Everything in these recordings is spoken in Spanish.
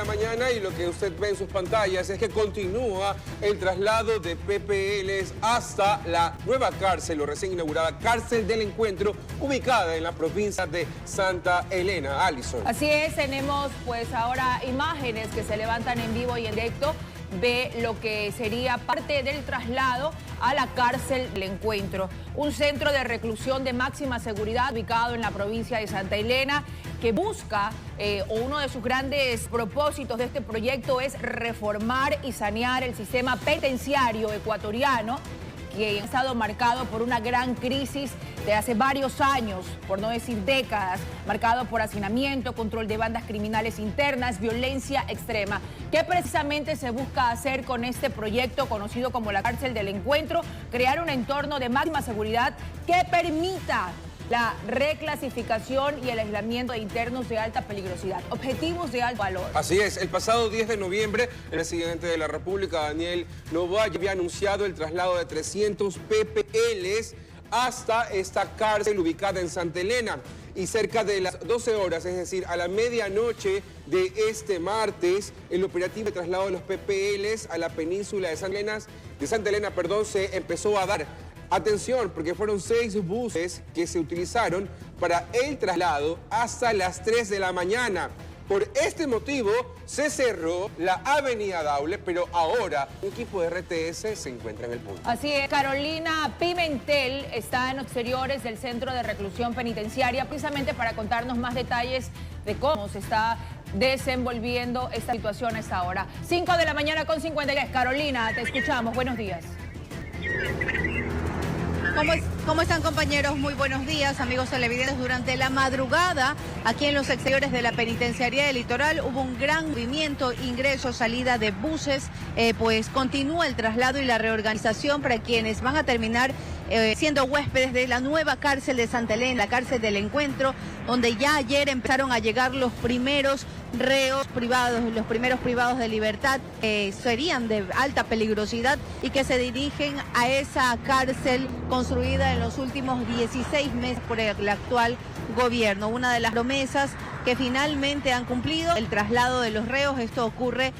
la mañana y lo que usted ve en sus pantallas es que continúa el traslado de PPLs hasta la nueva cárcel o recién inaugurada Cárcel del Encuentro, ubicada en la provincia de Santa Elena. Alison. Así es, tenemos pues ahora imágenes que se levantan en vivo y en directo de lo que sería parte del traslado a la Cárcel del Encuentro, un centro de reclusión de máxima seguridad ubicado en la provincia de Santa Elena, que busca, o uno de sus grandes propósitos de este proyecto es reformar y sanear el sistema penitenciario ecuatoriano, que ha estado marcado por una gran crisis de hace varios años, por no decir décadas, marcado por hacinamiento, control de bandas criminales internas, violencia extrema. ¿Qué precisamente se busca hacer con este proyecto conocido como la Cárcel del Encuentro? Crear un entorno de máxima seguridad que permita la reclasificación y el aislamiento de internos de alta peligrosidad, objetivos de alto valor. Así es, el pasado 10 de noviembre, el presidente de la República, Daniel Noboa, había anunciado el traslado de 300 PPLs hasta esta cárcel ubicada en Santa Elena. Y cerca de las 12 horas, es decir, a la medianoche de este martes, el operativo de traslado de los PPLs a la península de Santa Elena, se empezó a dar. Atención, porque fueron 6 buses que se utilizaron para el traslado hasta las 3 de la mañana. Por este motivo se cerró la avenida Daule, pero ahora un equipo de RTS se encuentra en el punto. Así es, Carolina Pimentel está en los exteriores del Centro de Reclusión Penitenciaria, precisamente para contarnos más detalles de cómo se está desenvolviendo esta situación a esta hora. 5 de la mañana con 53. Carolina, te escuchamos. Buenos días. ¿Cómo están, compañeros? Muy buenos días, amigos televidentes. Durante la madrugada, aquí en los exteriores de la Penitenciaría del Litoral, hubo un gran movimiento, ingreso, salida de buses, pues continúa el traslado y la reorganización para quienes van a terminar siendo huéspedes de la nueva cárcel de Santa Elena, la Cárcel del Encuentro, donde ya ayer empezaron a llegar los primeros reos privados, los primeros privados de libertad, que serían de alta peligrosidad y que se dirigen a esa cárcel construida en los últimos 16 meses por el actual gobierno. Una de las promesas que finalmente han cumplido, el traslado de los reos. Esto ocurre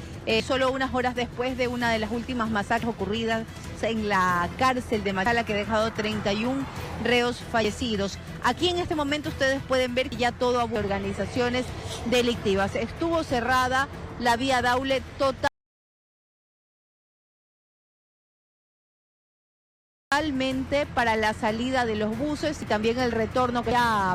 solo unas horas después de una de las últimas masacres ocurridas en la cárcel de Machala, que ha dejado 31 reos fallecidos. Aquí en este momento ustedes pueden ver que ya todo hubo organizaciones delictivas. Estuvo cerrada la vía Daule totalmente para la salida de los buses y también el retorno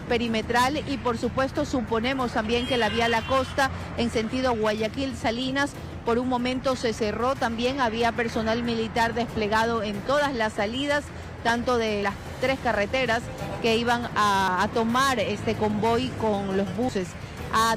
perimetral, y por supuesto suponemos también que la vía La Costa en sentido Guayaquil-Salinas por un momento se cerró. También había personal militar desplegado en todas las salidas, tanto de las 3 carreteras que iban a tomar este convoy con los buses.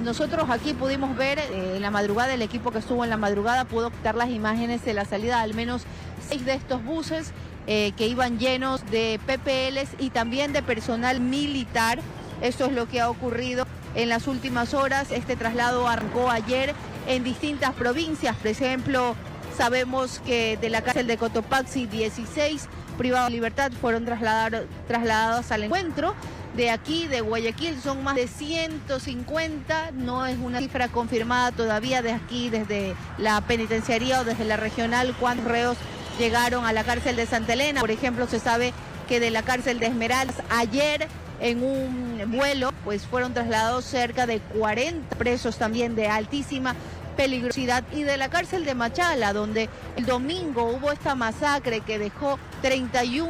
Nosotros aquí pudimos ver en la madrugada, el equipo que estuvo en la madrugada pudo captar las imágenes de la salida de al menos 6 de estos buses que iban llenos de PPLs y también de personal militar. Esto es lo que ha ocurrido en las últimas horas. Este traslado arrancó ayer en distintas provincias. Por ejemplo, sabemos que de la cárcel de Cotopaxi 16 privados de libertad fueron trasladados al encuentro. De aquí, de Guayaquil, son más de 150, no es una cifra confirmada todavía de aquí, desde la penitenciaría o desde la regional, cuántos reos llegaron a la cárcel de Santa Elena. Por ejemplo, se sabe que de la cárcel de Esmeraldas, ayer en un vuelo, pues fueron trasladados cerca de 40 presos también de altísima peligrosidad. Y de la cárcel de Machala, donde el domingo hubo esta masacre que dejó 31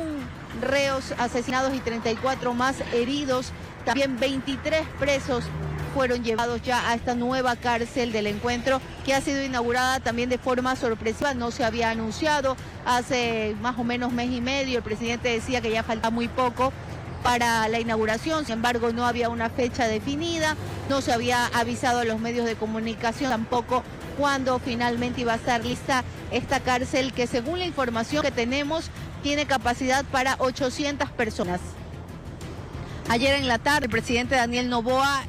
reos asesinados y 34 más heridos, también 23 presos fueron llevados ya a esta nueva Cárcel del Encuentro, que ha sido inaugurada también de forma sorpresiva. No se había anunciado hace más o menos mes y medio. El presidente decía que ya falta muy poco para la inauguración, sin embargo no había una fecha definida, no se había avisado a los medios de comunicación tampoco cuándo finalmente iba a estar lista esta cárcel, que según la información que tenemos tiene capacidad para 800 personas. Ayer en la tarde el presidente Daniel Noboa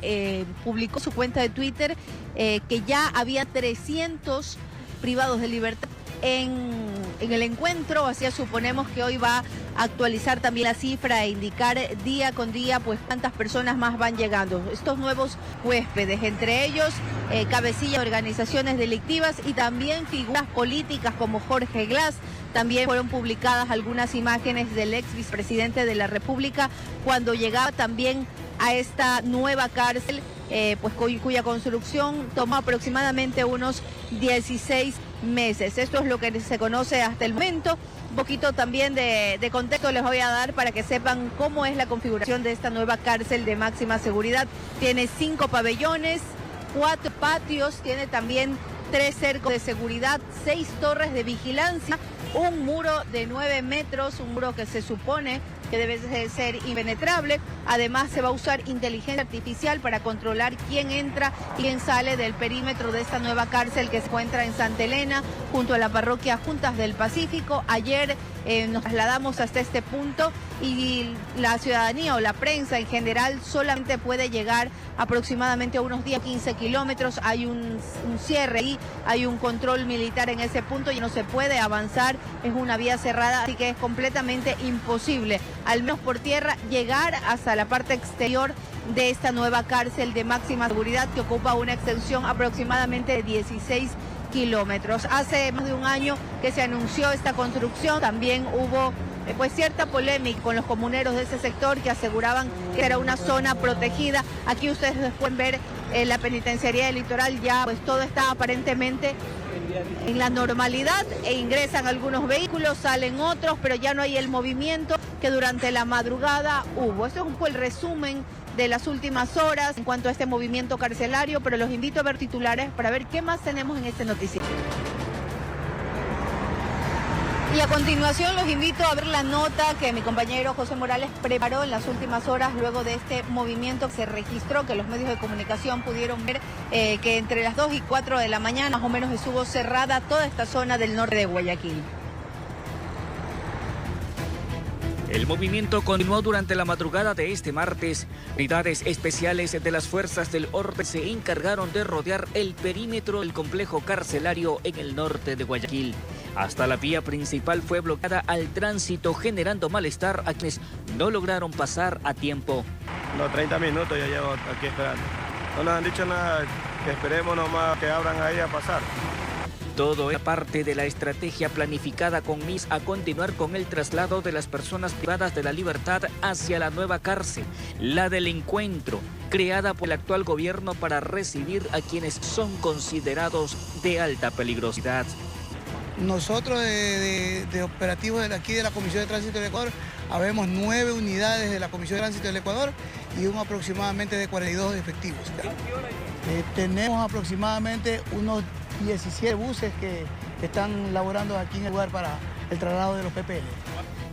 publicó su cuenta de Twitter que ya había 300 privados de libertad en el encuentro. Así suponemos que hoy va actualizar también la cifra e indicar día con día pues cuántas personas más van llegando. Estos nuevos huéspedes, entre ellos cabecillas de organizaciones delictivas y también figuras políticas como Jorge Glass. También fueron publicadas algunas imágenes del ex vicepresidente de la República cuando llegaba también a esta nueva cárcel, pues cuya construcción tomó aproximadamente unos 16 meses. Esto es lo que se conoce hasta el momento. Un poquito también de contexto les voy a dar para que sepan cómo es la configuración de esta nueva cárcel de máxima seguridad. Tiene 5 pabellones, 4 patios, tiene también 3 cercos de seguridad, 6 torres de vigilancia, un muro de 9 metros, un muro que se supone que debe ser impenetrable. Además se va a usar inteligencia artificial para controlar quién entra y quién sale del perímetro de esta nueva cárcel que se encuentra en Santa Elena, junto a la parroquia Juntas del Pacífico. Ayer nos trasladamos hasta este punto y la ciudadanía o la prensa en general solamente puede llegar aproximadamente a unos 10-15 kilómetros. Hay un cierre ahí, hay un control militar en ese punto y no se puede avanzar, es una vía cerrada, así que es completamente imposible, al menos por tierra, llegar hasta la parte exterior de esta nueva cárcel de máxima seguridad que ocupa una extensión aproximadamente de 16 kilómetros. Hace más de un año que se anunció esta construcción, también hubo pues cierta polémica con los comuneros de ese sector que aseguraban que era una zona protegida. Aquí ustedes pueden ver la penitenciaría del Litoral, ya pues todo está aparentemente en la normalidad e ingresan algunos vehículos, salen otros, pero ya no hay el movimiento que durante la madrugada hubo. Esto es un poco el resumen de las últimas horas en cuanto a este movimiento carcelario, pero los invito a ver titulares para ver qué más tenemos en este noticiero. Y a continuación los invito a ver la nota que mi compañero José Morales preparó en las últimas horas luego de este movimiento que se registró, que los medios de comunicación pudieron ver que entre las 2 y 4 de la mañana más o menos estuvo cerrada toda esta zona del norte de Guayaquil. El movimiento continuó durante la madrugada de este martes. Unidades especiales de las fuerzas del orden se encargaron de rodear el perímetro del complejo carcelario en el norte de Guayaquil. Hasta la vía principal fue bloqueada al tránsito, generando malestar a quienes no lograron pasar a tiempo. Los 30 minutos ya llevo aquí esperando. No nos han dicho nada, que esperemos nomás que abran ahí a pasar. Todo es parte de la estrategia planificada con MIS a continuar con el traslado de las personas privadas de la libertad hacia la nueva cárcel, la del Encuentro, creada por el actual gobierno para recibir a quienes son considerados de alta peligrosidad. Nosotros de operativos de aquí de la Comisión de Tránsito del Ecuador, habemos 9 unidades de la Comisión de Tránsito del Ecuador y un aproximadamente de 42 efectivos. Tenemos aproximadamente unos 17 buses que están laborando aquí en el lugar para el traslado de los PPL.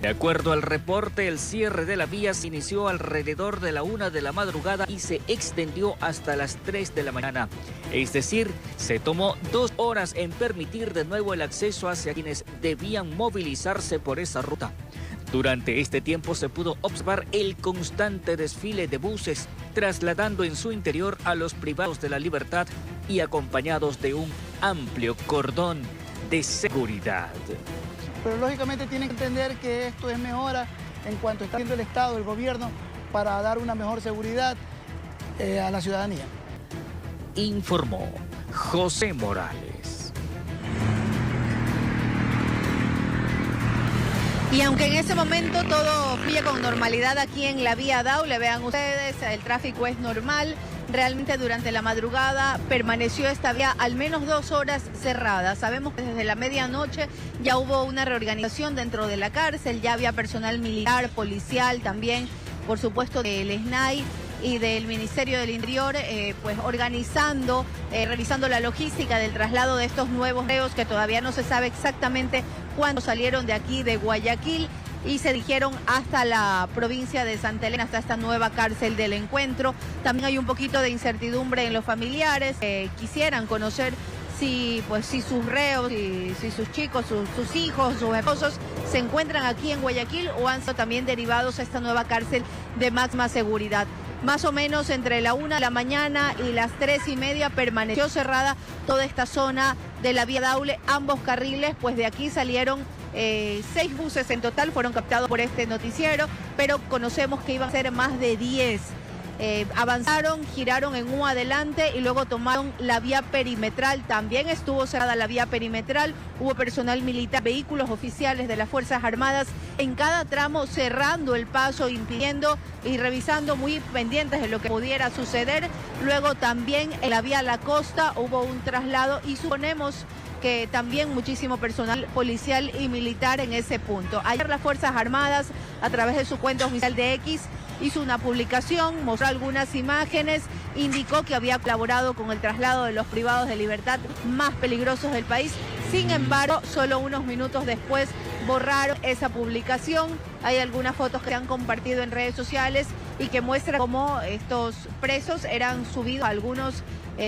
De acuerdo al reporte, el cierre de la vía se inició alrededor de la 1 de la madrugada y se extendió hasta las 3 de la mañana. Es decir, se tomó 2 horas en permitir de nuevo el acceso hacia quienes debían movilizarse por esa ruta. Durante este tiempo se pudo observar el constante desfile de buses, trasladando en su interior a los privados de la libertad y acompañados de un amplio cordón de seguridad. Pero lógicamente tienen que entender que esto es mejora en cuanto está haciendo el Estado, el gobierno, para dar una mejor seguridad a la ciudadanía. Informó José Morales. Y aunque en ese momento todo fluye con normalidad aquí en la vía Daule, vean ustedes, el tráfico es normal. Realmente durante la madrugada permaneció esta vía al menos 2 horas cerrada. Sabemos que desde la medianoche ya hubo una reorganización dentro de la cárcel, ya había personal militar, policial también, por supuesto del SNAI y del Ministerio del Interior, pues organizando, revisando la logística del traslado de estos nuevos reos que todavía no se sabe exactamente cuándo salieron de aquí de Guayaquil y se dirigieron hasta la provincia de Santa Elena, hasta esta nueva cárcel del Encuentro. También hay un poquito de incertidumbre en los familiares, quisieran conocer si sus reos, si sus chicos, sus hijos, sus esposos se encuentran aquí en Guayaquil o han sido también derivados a esta nueva cárcel de máxima seguridad. Más o menos entre la 1 de la mañana y las 3:30 permaneció cerrada toda esta zona de la vía Daule, ambos carriles, pues de aquí salieron 6 buses en total fueron captados por este noticiero, pero conocemos que iban a ser más de 10. Avanzaron, giraron en U adelante y luego tomaron la vía perimetral. También estuvo cerrada la vía perimetral, hubo personal militar, vehículos oficiales de las Fuerzas Armadas en cada tramo cerrando el paso, impidiendo y revisando, muy pendientes de lo que pudiera suceder. Luego también en la vía La Costa hubo un traslado y suponemos que también muchísimo personal policial y militar en ese punto. Ayer las Fuerzas Armadas, a través de su cuenta oficial de X, hizo una publicación, mostró algunas imágenes, indicó que había colaborado con el traslado de los privados de libertad más peligrosos del país. Sin embargo, solo unos minutos después borraron esa publicación. Hay algunas fotos que se han compartido en redes sociales y que muestran cómo estos presos eran subidos a algunos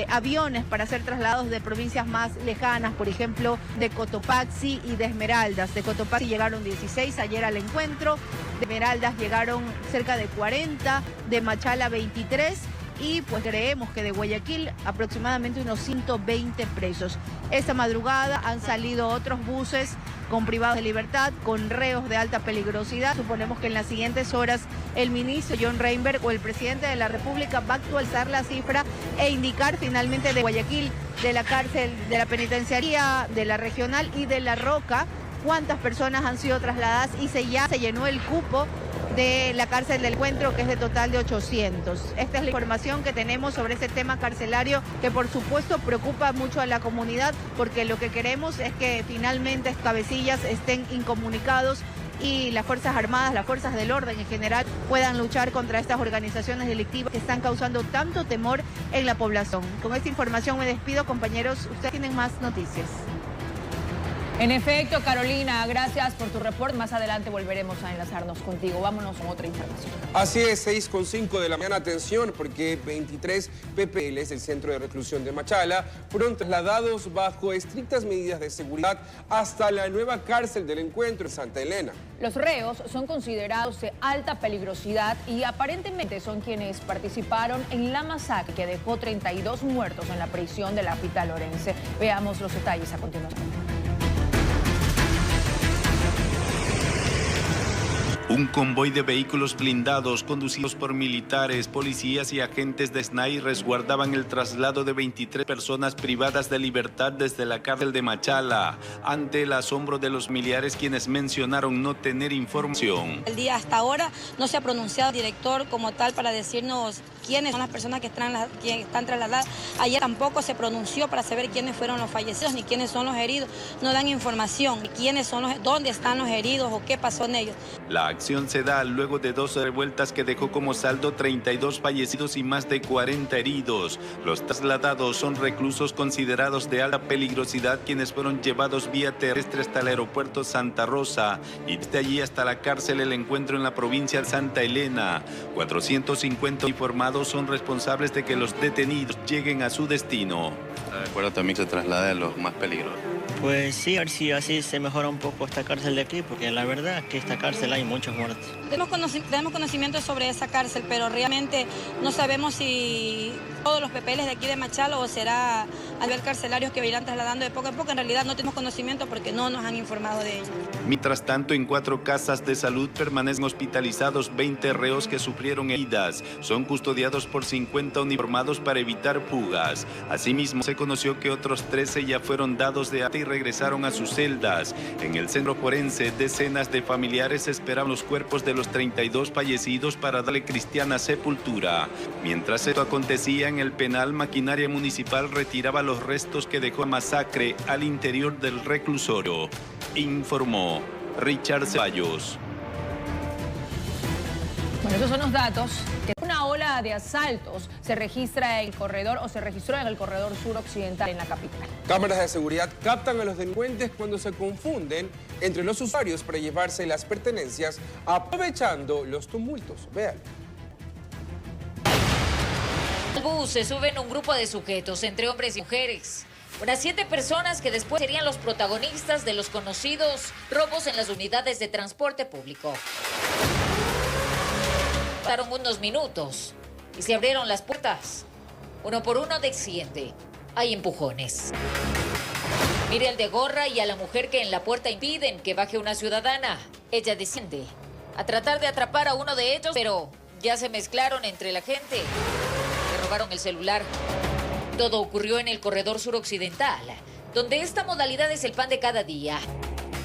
aviones para ser trasladados de provincias más lejanas, por ejemplo, de Cotopaxi y de Esmeraldas. De Cotopaxi llegaron 16 ayer al encuentro, de Esmeraldas llegaron cerca de 40, de Machala 23 y pues creemos que de Guayaquil aproximadamente unos 120 presos. Esta madrugada han salido otros buses con privados de libertad, con reos de alta peligrosidad. Suponemos que en las siguientes horas el ministro John Reinberg o el presidente de la República va a actualizar la cifra e indicar finalmente de Guayaquil, de la cárcel, de la penitenciaría, de la regional y de La Roca, cuántas personas han sido trasladadas y ya se llenó el cupo de la cárcel del encuentro, que es de total de 800. Esta es la información que tenemos sobre este tema carcelario, que por supuesto preocupa mucho a la comunidad, porque lo que queremos es que finalmente cabecillas estén incomunicados y las Fuerzas Armadas, las fuerzas del orden en general, puedan luchar contra estas organizaciones delictivas que están causando tanto temor en la población. Con esta información me despido, compañeros. Ustedes tienen más noticias. En efecto, Carolina, gracias por tu reporte. Más adelante volveremos a enlazarnos contigo. Vámonos con otra información. Así es, 6:05 de la mañana. Atención, porque 23 PPLs del Centro de Reclusión de Machala fueron trasladados bajo estrictas medidas de seguridad hasta la nueva cárcel del encuentro en Santa Elena. Los reos son considerados de alta peligrosidad y aparentemente son quienes participaron en la masacre que dejó 32 muertos en la prisión de la capital orense. Veamos los detalles a continuación. Un convoy de vehículos blindados conducidos por militares, policías y agentes de SNAI resguardaban el traslado de 23 personas privadas de libertad desde la cárcel de Machala, ante el asombro de los familiares, quienes mencionaron no tener información. El día hasta ahora no se ha pronunciado el director como tal para decirnos quiénes son las personas que están trasladadas. Ayer tampoco se pronunció para saber quiénes fueron los fallecidos ni quiénes son los heridos. No dan información de quiénes son dónde están los heridos o qué pasó en ellos. La acción se da luego de 2 revueltas que dejó como saldo 32 fallecidos y más de 40 heridos. Los trasladados son reclusos considerados de alta peligrosidad, quienes fueron llevados vía terrestre hasta el aeropuerto Santa Rosa y desde allí hasta la cárcel El Encuentro en la provincia de Santa Elena. 450 uniformados son responsables de que los detenidos lleguen a su destino. ¿Está de acuerdo también que se traslade a los más peligrosos? Pues sí, a ver si así se mejora un poco esta cárcel de aquí, porque la verdad es que esta cárcel hay muchos muertos. Tenemos conocimiento sobre esa cárcel, pero realmente no sabemos si todos los PPLs de aquí de Machala o será a nivel carcelarios que irán trasladando de poco a poco. En realidad no tenemos conocimiento porque no nos han informado de ello. Mientras tanto, en 4 casas de salud permanecen hospitalizados 20 reos que sufrieron heridas. Son custodiados por 50 uniformados para evitar fugas. Asimismo, se conoció que otros 13 ya fueron dados de alta y regresaron a sus celdas. En el centro forense, decenas de familiares esperaban los cuerpos de los 32 fallecidos para darle cristiana sepultura. Mientras esto acontecía en el penal, maquinaria municipal retiraba los restos que dejó la masacre al interior del reclusorio. Informó Richard Ceballos. Bueno, esos son los datos. Una ola de asaltos se registra en el corredor o se registró en el corredor suroccidental en la capital. Cámaras de seguridad captan a los delincuentes cuando se confunden entre los usuarios para llevarse las pertenencias, aprovechando los tumultos. Vean. Al bus se suben un grupo de sujetos, entre hombres y mujeres. Unas 7 personas que después serían los protagonistas de los conocidos robos en las unidades de transporte público. Pasaron unos minutos y se abrieron las puertas. Uno por uno desciende. Hay empujones. Mire al de gorra y a la mujer que en la puerta impiden que baje una ciudadana. Ella desciende a tratar de atrapar a uno de ellos, pero ya se mezclaron entre la gente. Le robaron el celular. Todo ocurrió en el corredor suroccidental, donde esta modalidad es el pan de cada día.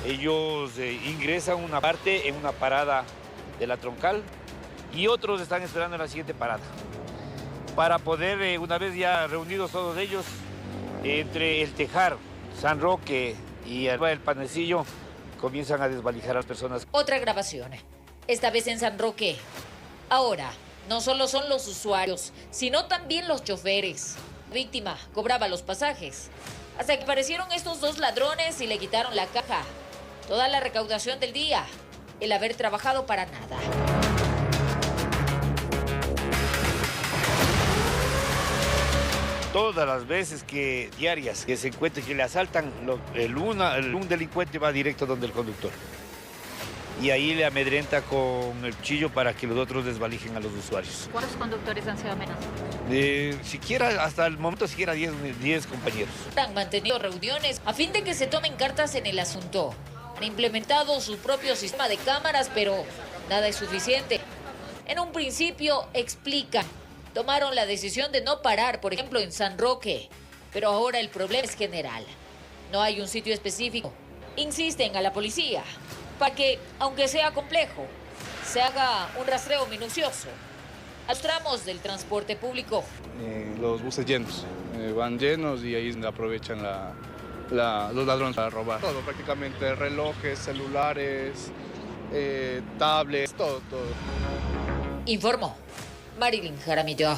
Ellos ingresan una parte en una parada de la troncal y otros están esperando en la siguiente parada. Para poder, una vez ya reunidos todos ellos, entre el Tejar, San Roque y el Panecillo, comienzan a desvalijar a las personas. Otra grabación, esta vez en San Roque. Ahora, no solo son los usuarios, sino también los choferes. La víctima cobraba los pasajes, hasta que aparecieron estos dos ladrones y le quitaron la caja. Toda la recaudación del día, el haber trabajado para nada. Todas las veces diarias que se encuentre que le asaltan, un delincuente va directo donde el conductor. Y ahí le amedrenta con el cuchillo para que los otros desvalijen a los usuarios. ¿Cuántos conductores han sido amenazados? Siquiera, hasta el momento, siquiera 10 compañeros. Han mantenido reuniones a fin de que se tomen cartas en el asunto. Han implementado su propio sistema de cámaras, pero nada es suficiente. En un principio, explican, tomaron la decisión de no parar, por ejemplo, en San Roque. Pero ahora el problema es general. No hay un sitio específico. Insisten a la policía para que, aunque sea complejo, se haga un rastreo minucioso a los tramos del transporte público. Los buses llenos, van llenos y ahí aprovechan los ladrones para robar. Todo, prácticamente relojes, celulares, tablets, todo. Informó Marilyn Jaramillo.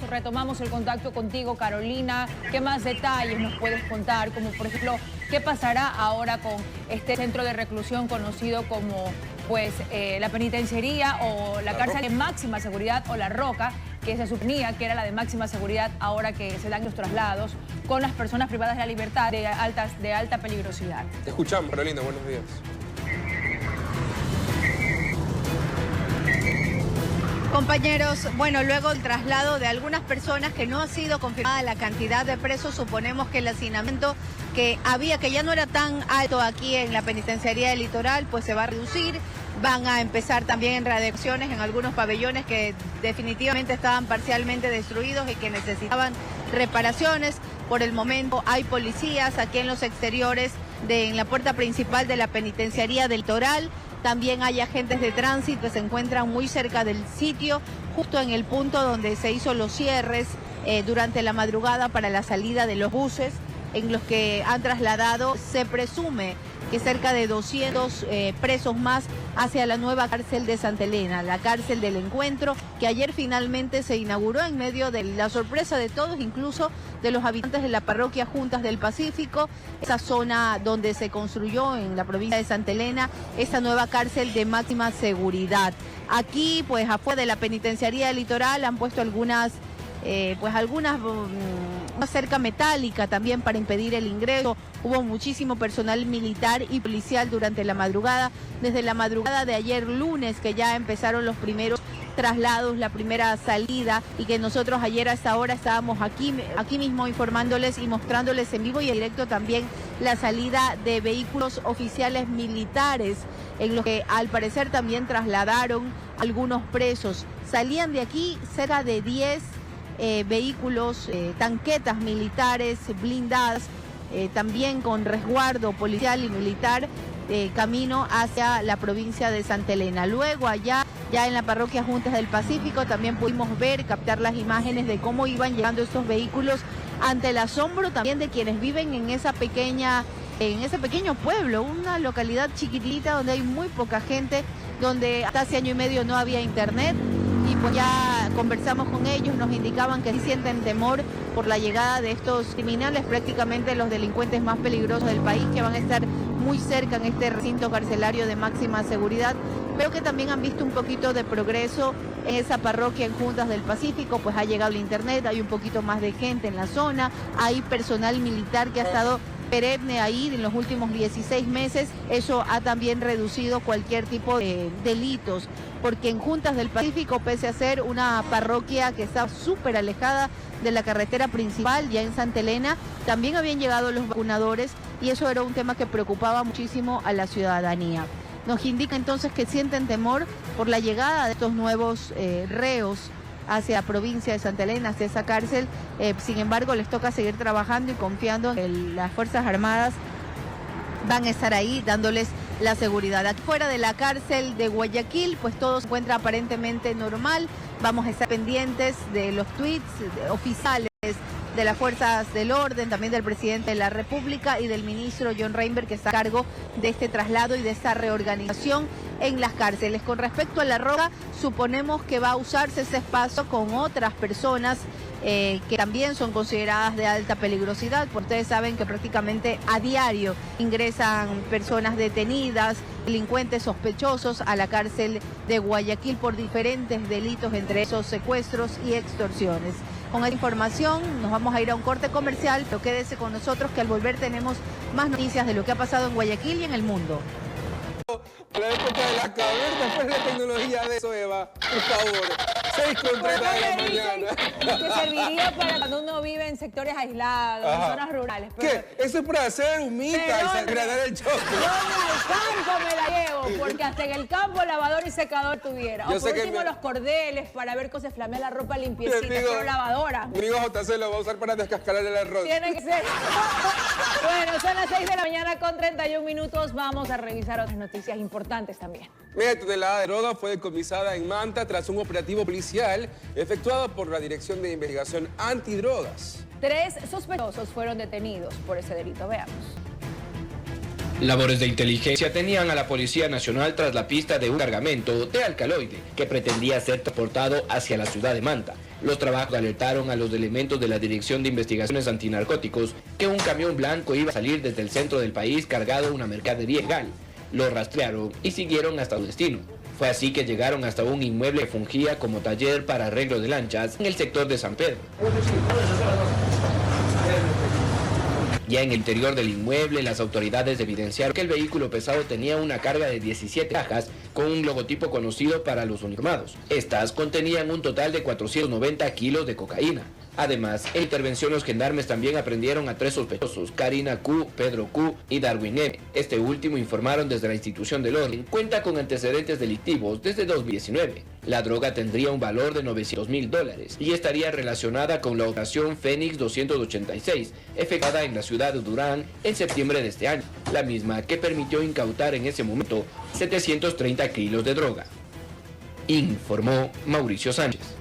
Retomamos el contacto contigo, Carolina. ¿Qué más detalles nos puedes contar? Como por ejemplo, ¿qué pasará ahora con este centro de reclusión conocido como la penitenciaría o la cárcel de máxima seguridad o la Roca, que se suponía que era la de máxima seguridad ahora que se dan los traslados con las personas privadas de la libertad de alta peligrosidad? Te escuchamos, Carolina. Buenos días. Compañeros, bueno, luego el traslado de algunas personas que no ha sido confirmada la cantidad de presos, suponemos que el hacinamiento que había, que ya no era tan alto aquí en la penitenciaría del Litoral, pues se va a reducir. Van a empezar también en readaptaciones en algunos pabellones que definitivamente estaban parcialmente destruidos y que necesitaban reparaciones. Por el momento hay policías aquí en los exteriores, en la puerta principal de la penitenciaría del Litoral. También hay agentes de tránsito que se encuentran muy cerca del sitio, justo en el punto donde se hizo los cierres durante la madrugada para la salida de los buses, en los que han trasladado, se presume que cerca de 200 presos más hacia la nueva cárcel de Santa Elena, la cárcel del Encuentro, que ayer finalmente se inauguró en medio de la sorpresa de todos, incluso de los habitantes de la parroquia Juntas del Pacífico, esa zona donde se construyó en la provincia de Santa Elena esa nueva cárcel de máxima seguridad. Aquí, pues afuera de la penitenciaría del Litoral han puesto algunas una cerca metálica también para impedir el ingreso. Hubo muchísimo personal militar y policial durante la madrugada, desde la madrugada de ayer lunes, que ya empezaron los primeros traslados, la primera salida, y que nosotros ayer a esta hora estábamos aquí mismo informándoles y mostrándoles en vivo y en directo también la salida de vehículos oficiales militares, en los que al parecer también trasladaron algunos presos. Salían de aquí cerca de 10 vehículos, tanquetas militares blindadas, también con resguardo policial y militar, camino hacia la provincia de Santa Elena. Luego allá, ya en la parroquia Juntas del Pacífico, también pudimos captar las imágenes de cómo iban llegando estos vehículos, ante el asombro también de quienes viven en ese pequeño pueblo, una localidad chiquitita donde hay muy poca gente, donde hasta hace año y medio no había internet. Y pues ya conversamos con ellos, nos indicaban que sí sienten temor por la llegada de estos criminales, prácticamente los delincuentes más peligrosos del país, que van a estar muy cerca en este recinto carcelario de máxima seguridad. Veo que también han visto un poquito de progreso en esa parroquia en Juntas del Pacífico, pues ha llegado el internet, hay un poquito más de gente en la zona, hay personal militar que ha estado perenne ahí en los últimos 16 meses. Eso ha también reducido cualquier tipo de delitos, porque en Juntas del Pacífico, pese a ser una parroquia que está súper alejada de la carretera principal, ya en Santa Elena, también habían llegado los vacunadores y eso era un tema que preocupaba muchísimo a la ciudadanía. Nos indica entonces que sienten temor por la llegada de estos nuevos reos hacia la provincia de Santa Elena, hacia esa cárcel. Sin embargo, les toca seguir trabajando y confiando en que las Fuerzas Armadas van a estar ahí dándoles la seguridad. Aquí fuera de la cárcel de Guayaquil, pues todo se encuentra aparentemente normal. Vamos a estar pendientes de los tweets oficiales de las fuerzas del orden, también del presidente de la República y del ministro John Reinberg, que está a cargo de este traslado y de esta reorganización en las cárceles. Con respecto a La Roca, suponemos que va a usarse ese espacio con otras personas que también son consideradas de alta peligrosidad, porque ustedes saben que prácticamente a diario ingresan personas detenidas, delincuentes sospechosos a la cárcel de Guayaquil por diferentes delitos, entre esos secuestros y extorsiones. Con esta información nos vamos a ir a un corte comercial, pero quédese con nosotros que al volver tenemos más noticias de lo que ha pasado en Guayaquil y en el mundo. La época de la caverna, después de la tecnología de eso, Eva, por favor. 6:30 de la mañana. Que serviría para cuando uno vive en sectores aislados, en zonas rurales. Pero, ¿qué? Eso es para hacer humita y agradar el choque. Yo al campo me la llevo, porque hasta en el campo lavador y secador tuviera. O por último los cordeles para ver cómo se flamea la ropa limpiecita, pero lavadora. Mi amigo JC lo va a usar para descascarar el arroz. Tiene que ser. Bueno, son las 6 de la mañana con 31 minutos. Vamos a revisar otras noticias importantes también. Media tonelada de droga fue decomisada en Manta tras un operativo policial efectuado por la Dirección de Investigación Antidrogas. 3 sospechosos fueron detenidos por ese delito. Veamos. Labores de inteligencia tenían a la Policía Nacional tras la pista de un cargamento de alcaloide que pretendía ser transportado hacia la ciudad de Manta. Los trabajos alertaron a los elementos de la Dirección de Investigaciones Antinarcóticos que un camión blanco iba a salir desde el centro del país cargado de una mercadería ilegal. Lo rastrearon y siguieron hasta su destino. Fue así que llegaron hasta un inmueble que fungía como taller para arreglo de lanchas en el sector de San Pedro. Ya en el interior del inmueble, las autoridades evidenciaron que el vehículo pesado tenía una carga de 17 cajas con un logotipo conocido para los uniformados. Estas contenían un total de 490 kilos de cocaína. Además, en intervención los gendarmes también aprendieron a 3 sospechosos, Karina Q, Pedro Q y Darwin M. Este último, informaron desde la institución del orden, cuenta con antecedentes delictivos desde 2019. La droga tendría un valor de $900,000 y estaría relacionada con la operación Fénix 286, efectuada en la ciudad de Durán en septiembre de este año, la misma que permitió incautar en ese momento 730 kilos de droga. Informó Mauricio Sánchez.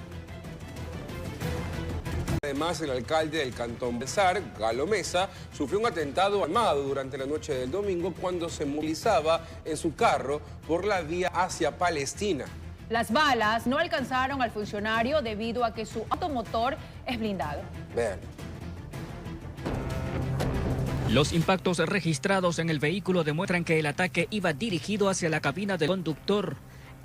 Además, el alcalde del Cantón Balsar, Galo Mesa, sufrió un atentado armado durante la noche del domingo cuando se movilizaba en su carro por la vía hacia Palestina. Las balas no alcanzaron al funcionario debido a que su automotor es blindado. Vean. Los impactos registrados en el vehículo demuestran que el ataque iba dirigido hacia la cabina del conductor.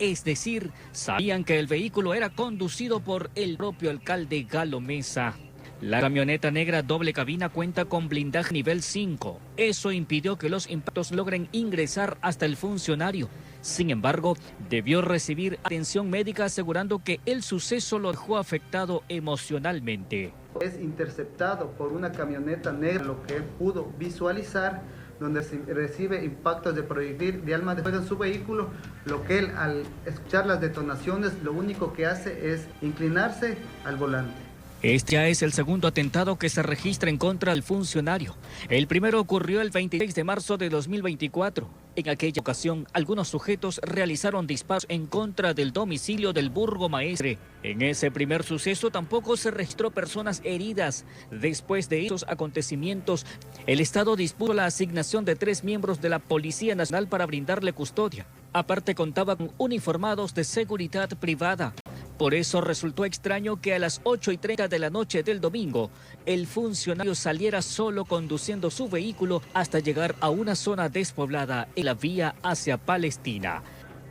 Es decir, sabían que el vehículo era conducido por el propio alcalde Galo Mesa. La camioneta negra doble cabina cuenta con blindaje nivel 5. Eso impidió que los impactos logren ingresar hasta el funcionario. Sin embargo, debió recibir atención médica asegurando que el suceso lo dejó afectado emocionalmente. Es interceptado por una camioneta negra, lo que él pudo visualizar, donde recibe impactos de proyectil de arma de fuego en su vehículo, lo que él al escuchar las detonaciones lo único que hace es inclinarse al volante. Este ya es el segundo atentado que se registra en contra del funcionario. El primero ocurrió el 26 de marzo de 2024. En aquella ocasión, algunos sujetos realizaron disparos en contra del domicilio del burgomaestre. En ese primer suceso tampoco se registró personas heridas. Después de esos acontecimientos, el Estado dispuso la asignación de 3 miembros de la Policía Nacional para brindarle custodia. Aparte, contaba con uniformados de seguridad privada. Por eso resultó extraño que a las 8:30 de la noche del domingo, el funcionario saliera solo conduciendo su vehículo hasta llegar a una zona despoblada en la vía hacia Palestina.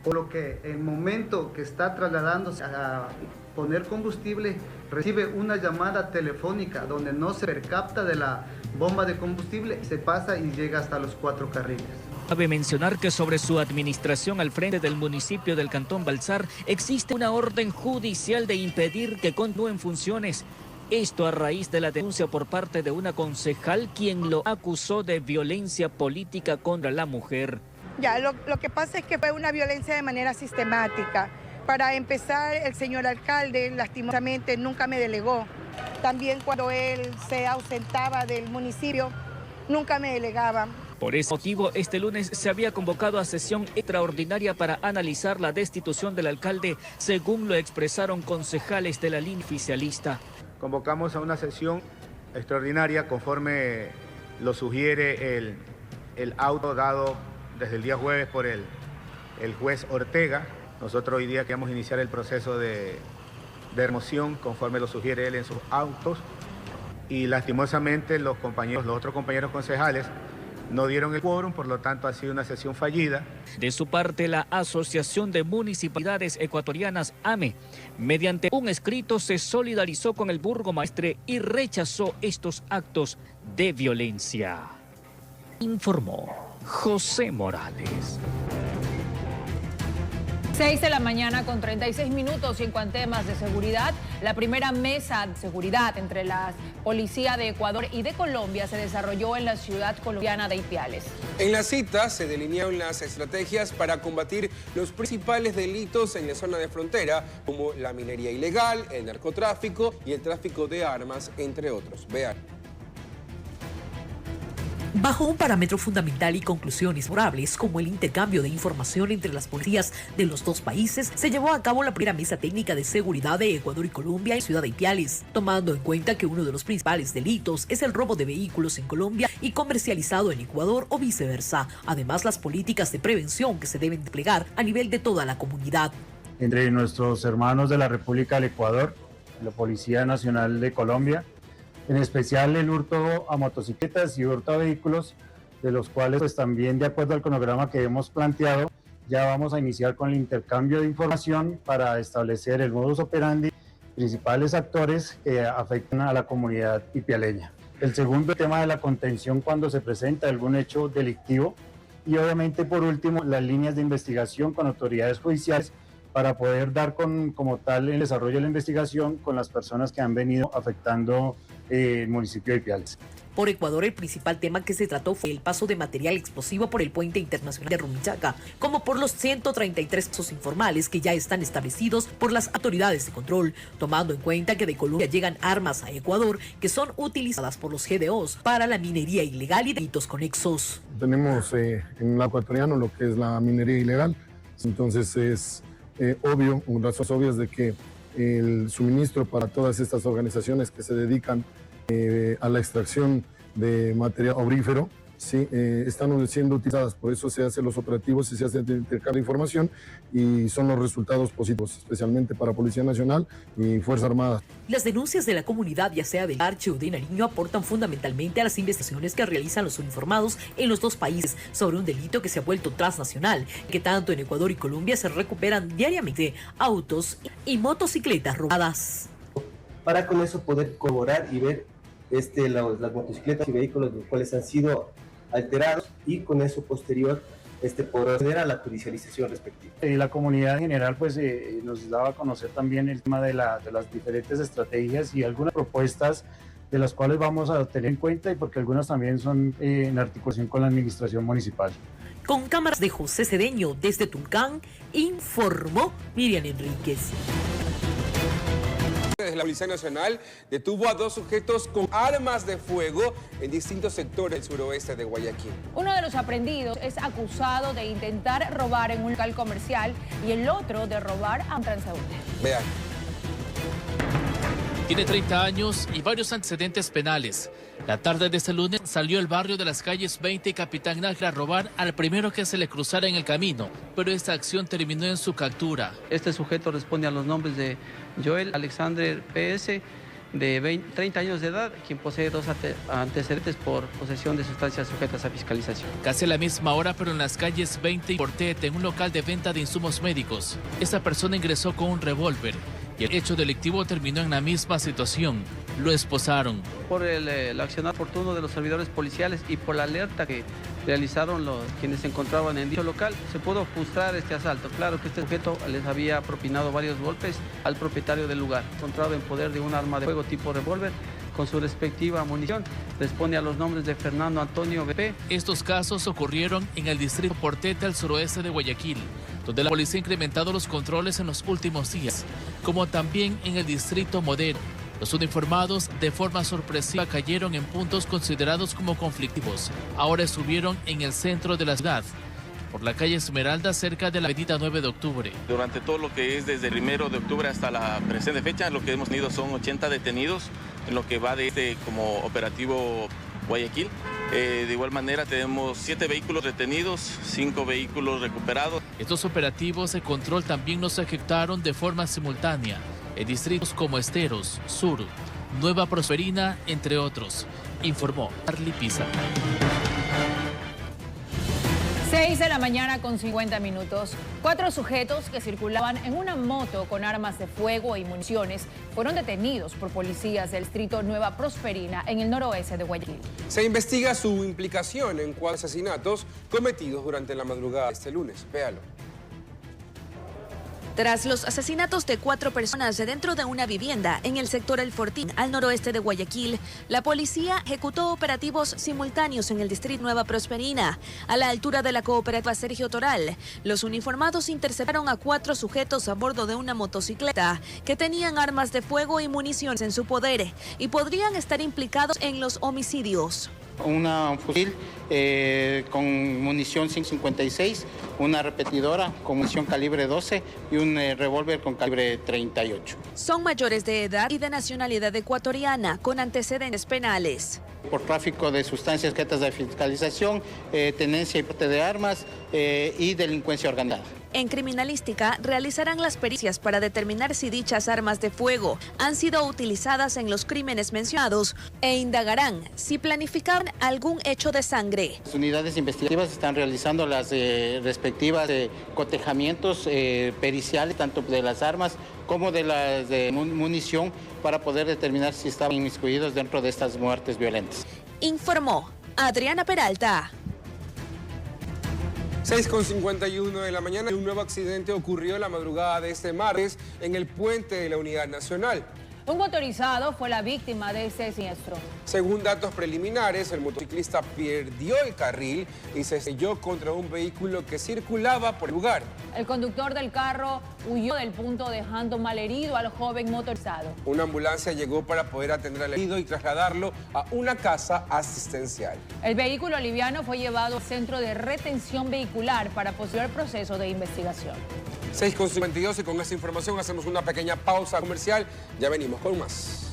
Por lo que en el momento que está trasladándose a poner combustible, recibe una llamada telefónica donde no se percata de la bomba de combustible, se pasa y llega hasta los 4 carriles. Cabe mencionar que sobre su administración al frente del municipio del Cantón Balsar existe una orden judicial de impedir que continúen funciones. Esto a raíz de la denuncia por parte de una concejal quien lo acusó de violencia política contra la mujer. Ya, lo que pasa es que fue una violencia de manera sistemática. Para empezar, el señor alcalde lastimosamente nunca me delegó. También cuando él se ausentaba del municipio, nunca me delegaba. Por ese motivo, este lunes se había convocado a sesión extraordinaria para analizar la destitución del alcalde, según lo expresaron concejales de la línea oficialista. Convocamos a una sesión extraordinaria conforme lo sugiere el auto dado desde el día jueves por el juez Ortega. Nosotros hoy día queremos iniciar el proceso de remoción conforme lo sugiere él en sus autos y lastimosamente los otros compañeros concejales no dieron el quórum, por lo tanto ha sido una sesión fallida. De su parte, la Asociación de Municipalidades Ecuatorianas, AME, mediante un escrito se solidarizó con el burgomaestre y rechazó estos actos de violencia. Informó José Morales. 6 de la mañana con 36 minutos y en cuanto a temas de seguridad, la primera mesa de seguridad entre la Policía de Ecuador y de Colombia se desarrolló en la ciudad colombiana de Ipiales. En la cita se delinearon las estrategias para combatir los principales delitos en la zona de frontera, como la minería ilegal, el narcotráfico y el tráfico de armas, entre otros. Vean. Bajo un parámetro fundamental y conclusiones favorables como el intercambio de información entre las policías de los dos países, se llevó a cabo la primera mesa técnica de seguridad de Ecuador y Colombia en Ciudad de Ipiales, tomando en cuenta que uno de los principales delitos es el robo de vehículos en Colombia y comercializado en Ecuador o viceversa. Además, las políticas de prevención que se deben desplegar a nivel de toda la comunidad. Entre nuestros hermanos de la República del Ecuador, la Policía Nacional de Colombia, en especial el hurto a motocicletas y hurto a vehículos, de los cuales pues también de acuerdo al cronograma que hemos planteado, ya vamos a iniciar con el intercambio de información para establecer el modus operandi, principales actores que afectan a la comunidad ipialeña. El segundo tema de la contención cuando se presenta algún hecho delictivo y obviamente por último las líneas de investigación con autoridades judiciales para poder dar como tal el desarrollo de la investigación con las personas que han venido afectando el municipio de Ipiales. Por Ecuador, el principal tema que se trató fue el paso de material explosivo por el puente internacional de Rumichaca, como por los 133 casos informales que ya están establecidos por las autoridades de control, tomando en cuenta que de Colombia llegan armas a Ecuador que son utilizadas por los GDOs para la minería ilegal y delitos conexos. Tenemos en el ecuatoriano lo que es la minería ilegal, entonces es obvio, razones obvias de que el suministro para todas estas organizaciones que se dedican a la extracción de material aurífero, sí, están siendo utilizadas, por eso se hacen los operativos y se hace el intercambio de información y son los resultados positivos, especialmente para Policía Nacional y Fuerza Armada. Las denuncias de la comunidad, ya sea de Arche o de Nariño, aportan fundamentalmente a las investigaciones que realizan los uniformados en los dos países sobre un delito que se ha vuelto transnacional, que tanto en Ecuador y Colombia se recuperan diariamente autos y motocicletas robadas. Para con eso poder corroborar y ver las motocicletas y vehículos los cuales han sido alterados y con eso posterior poder acceder a la judicialización respectiva. Y la comunidad en general pues nos daba a conocer también el tema de las diferentes estrategias y algunas propuestas de las cuales vamos a tener en cuenta y porque algunas también son en articulación con la administración municipal. Con cámaras de José Cedeño desde Tulcán, informó Miriam Enríquez. Desde la Policía Nacional detuvo a 2 sujetos con armas de fuego en distintos sectores del suroeste de Guayaquil. Uno de los aprendidos es acusado de intentar robar en un local comercial y el otro de robar a un transeúnte. Vean. Tiene 30 años y varios antecedentes penales. La tarde de este lunes salió al barrio de las calles 20 y Capitán Nájera a robar al primero que se le cruzara en el camino, pero esta acción terminó en su captura. Este sujeto responde a los nombres de Joel Alexander PS, de 30 años de edad, quien posee 2 antecedentes por posesión de sustancias sujetas a fiscalización. Casi a la misma hora, pero en las calles 20 y Portete, en un local de venta de insumos médicos, esta persona ingresó con un revólver y el hecho delictivo terminó en la misma situación. Lo esposaron. Por el accionar oportuno de los servidores policiales y por la alerta que realizaron quienes se encontraban en dicho local. Se pudo frustrar este asalto. Claro que este sujeto les había propinado varios golpes al propietario del lugar, encontrado en poder de un arma de fuego tipo revólver con su respectiva munición. Responde a los nombres de Fernando Antonio BP. Estos casos ocurrieron en el distrito Portete, al suroeste de Guayaquil, donde la policía ha incrementado los controles en los últimos días, como también en el distrito Modelo. Los uniformados de forma sorpresiva cayeron en puntos considerados como conflictivos. Ahora estuvieron en el centro de la ciudad, por la calle Esmeralda, cerca de la avenida 9 de octubre. Durante todo lo que es desde el 1 de octubre hasta la presente fecha, lo que hemos tenido son 80 detenidos en lo que va de como operativo Guayaquil. De igual manera tenemos 7 vehículos retenidos, 5 vehículos recuperados. Estos operativos de control también no se ejecutaron de forma simultánea en distritos como Esteros, Sur, Nueva Prosperina, entre otros, informó Arly Pisa. 6 de la mañana con 50 minutos. 4 sujetos que circulaban en una moto con armas de fuego y municiones fueron detenidos por policías del distrito Nueva Prosperina en el noroeste de Guayaquil. Se investiga su implicación en 4 asesinatos cometidos durante la madrugada de este lunes. Véalo. Tras los asesinatos de 4 personas dentro de una vivienda en el sector El Fortín, al noroeste de Guayaquil, la policía ejecutó operativos simultáneos en el distrito Nueva Prosperina, a la altura de la cooperativa Sergio Toral. Los uniformados interceptaron a 4 sujetos a bordo de una motocicleta que tenían armas de fuego y municiones en su poder y podrían estar implicados en los homicidios. Un fusil con munición 5.56, una repetidora con munición calibre 12 y un revólver con calibre 38. Son mayores de edad y de nacionalidad ecuatoriana, con antecedentes penales. Por tráfico de sustancias sujetas de fiscalización, tenencia y porte de armas y delincuencia organizada. En criminalística realizarán las pericias para determinar si dichas armas de fuego han sido utilizadas en los crímenes mencionados e indagarán si planificaban algún hecho de sangre. Las unidades investigativas están realizando las respectivas cotejamientos periciales, tanto de las armas como de las de munición, para poder determinar si estaban inmiscuidos dentro de estas muertes violentas. Informó Adriana Peralta. 6:51 de la mañana, un nuevo accidente ocurrió la madrugada de este martes en el puente de la Unidad Nacional. Un motorizado fue la víctima de este siniestro. Según datos preliminares, el motociclista perdió el carril y se estrelló contra un vehículo que circulaba por el lugar. El conductor del carro huyó del punto dejando malherido al joven motorizado. Una ambulancia llegó para poder atender al herido y trasladarlo a una casa asistencial. El vehículo liviano fue llevado al centro de retención vehicular para posterior proceso de investigación. 6:52 y con esta información hacemos una pequeña pausa comercial. Ya venimos con más.